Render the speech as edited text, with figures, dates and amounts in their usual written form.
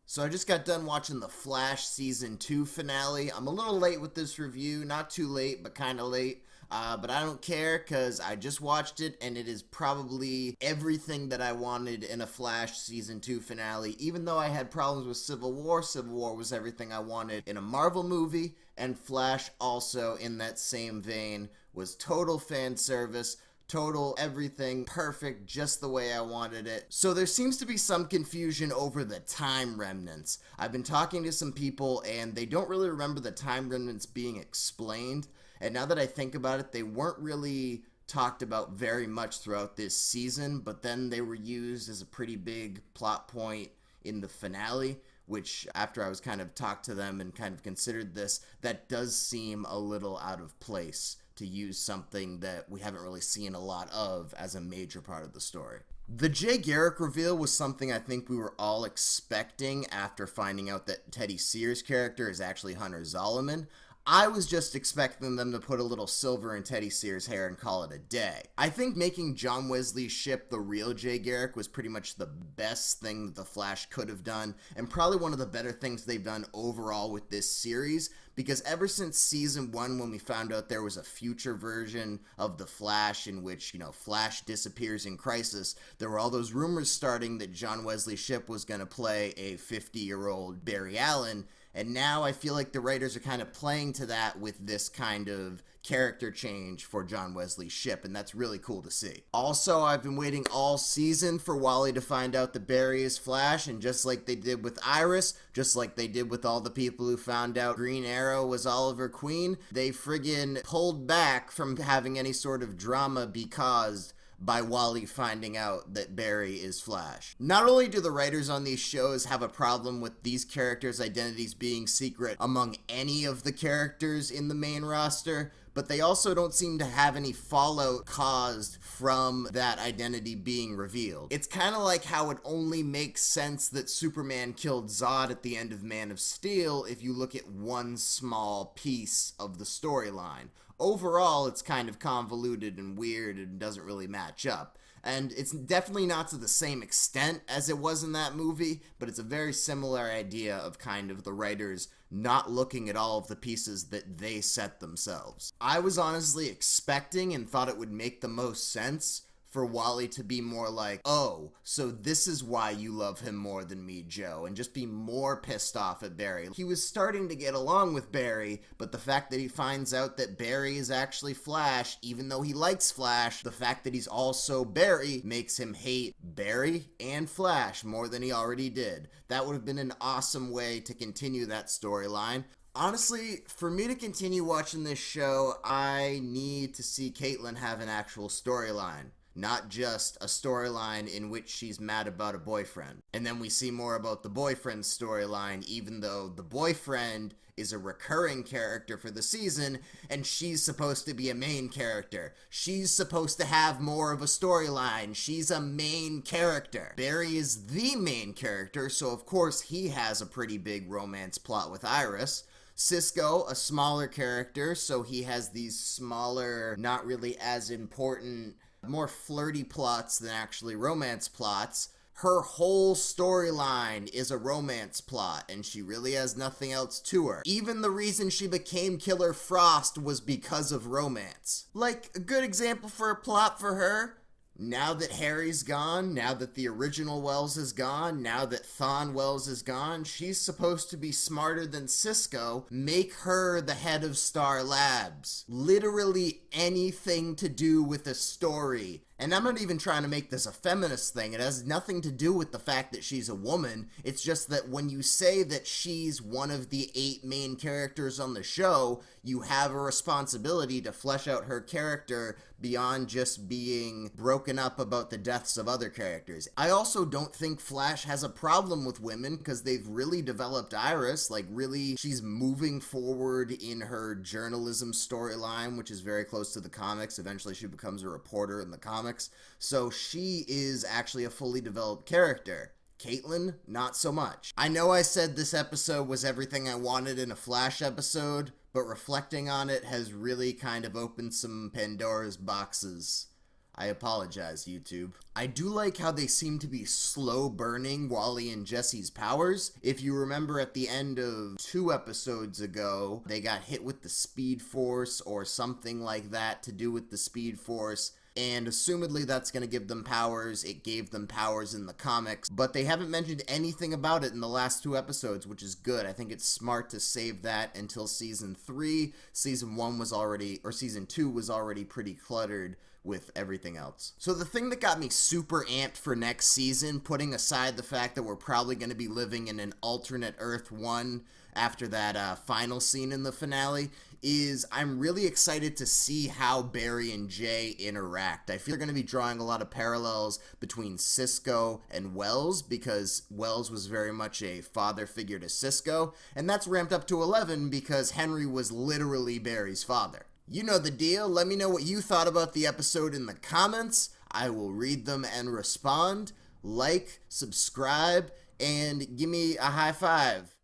So I just got done watching the Flash season 2 finale. I'm a little late with this review, not too late, but kind of late. But I don't care because I just watched it and it is probably everything that I wanted in a Flash season 2 finale. Even though I had problems with Civil War was everything I wanted in a Marvel movie, and Flash also in that same vein was total fan service. Total everything perfect, just the way I wanted it. So there seems to be some confusion over the time remnants. I've been talking to some people and they don't really remember the time remnants being explained. And now that I think about it, they weren't really talked about very much throughout this season, but then they were used as a pretty big plot point in the finale, which after I was kind of talked to them and kind of considered this, that does seem a little out of place to use something that we haven't really seen a lot of as a major part of the story. The Jay Garrick reveal was something I think we were all expecting after finding out that Teddy Sears' character is actually Hunter Zolomon. I was just expecting them to put a little silver in Teddy Sears' hair and call it a day. I think making John Wesley Shipp the real Jay Garrick was pretty much the best thing that The Flash could have done, and probably one of the better things they've done overall with this series, because ever since season 1, when we found out there was a future version of The Flash in which, Flash disappears in Crisis, there were all those rumors starting that John Wesley Shipp was going to play a 50-year-old Barry Allen. And now I feel like the writers are kind of playing to that with this kind of character change for John Wesley Shipp, and that's really cool to see. Also, I've been waiting all season for Wally to find out that Barry is Flash, and just like they did with Iris, just like they did with all the people who found out Green Arrow was Oliver Queen, they friggin' pulled back from having any sort of drama be caused by Wally finding out that Barry is Flash. Not only do the writers on these shows have a problem with these characters' identities being secret among any of the characters in the main roster, but they also don't seem to have any fallout caused from that identity being revealed. It's kind of like how it only makes sense that Superman killed Zod at the end of Man of Steel if you look at one small piece of the storyline. Overall, it's kind of convoluted and weird and doesn't really match up. And it's definitely not to the same extent as it was in that movie, but it's a very similar idea of kind of the writers not looking at all of the pieces that they set themselves. I was honestly expecting and thought it would make the most sense for Wally to be more like, oh, so this is why you love him more than me, Joe, and just be more pissed off at Barry. He was starting to get along with Barry, but the fact that he finds out that Barry is actually Flash, even though he likes Flash, the fact that he's also Barry makes him hate Barry and Flash more than he already did. That would have been an awesome way to continue that storyline. Honestly, for me to continue watching this show, I need to see Caitlin have an actual storyline. Not just a storyline in which she's mad about a boyfriend. And then we see more about the boyfriend's storyline, even though the boyfriend is a recurring character for the season, and she's supposed to be a main character. She's supposed to have more of a storyline. She's a main character. Barry is the main character, so of course he has a pretty big romance plot with Iris. Cisco, a smaller character, so he has these smaller, not really as important, more flirty plots than actually romance plots. Her whole storyline is a romance plot, and she really has nothing else to her. Even the reason she became Killer Frost was because of romance. Like, a good example for a plot for her: now that Harry's gone, now that the original Wells is gone, now that Thawne Wells is gone, she's supposed to be smarter than Cisco. Make her the head of Star Labs. Literally anything to do with a story. And I'm not even trying to make this a feminist thing. It has nothing to do with the fact that she's a woman. It's just that when you say that she's one of the 8 main characters on the show, you have a responsibility to flesh out her character beyond just being broken up about the deaths of other characters. I also don't think Flash has a problem with women because they've really developed Iris. Like, really, she's moving forward in her journalism storyline, which is very close to the comics. Eventually she becomes a reporter in the comics. So she is actually a fully developed character. Caitlin, not so much. I know I said this episode was everything I wanted in a Flash episode, but reflecting on it has really kind of opened some Pandora's boxes. I apologize, YouTube. I do like how they seem to be slow burning Wally and Jesse's powers. If you remember at the end of 2 episodes ago, they got hit with the Speed Force or something like that to do with the Speed Force. And assumedly that's going to give them powers. It gave them powers in the comics, but they haven't mentioned anything about it in the last 2 episodes, which is good. I think it's smart to save that until season 3. Season 2 was already pretty cluttered with everything else. So the thing that got me super amped for next season, putting aside the fact that we're probably going to be living in an alternate Earth 1 after that final scene in the finale, is I'm really excited to see how Barry and Jay interact. I feel they're going to be drawing a lot of parallels between Cisco and Wells, because Wells was very much a father figure to Cisco, and that's ramped up to 11 because Henry was literally Barry's father. You know the deal. Let me know what you thought about the episode in the comments. I will read them and respond. Like, subscribe, and give me a high five.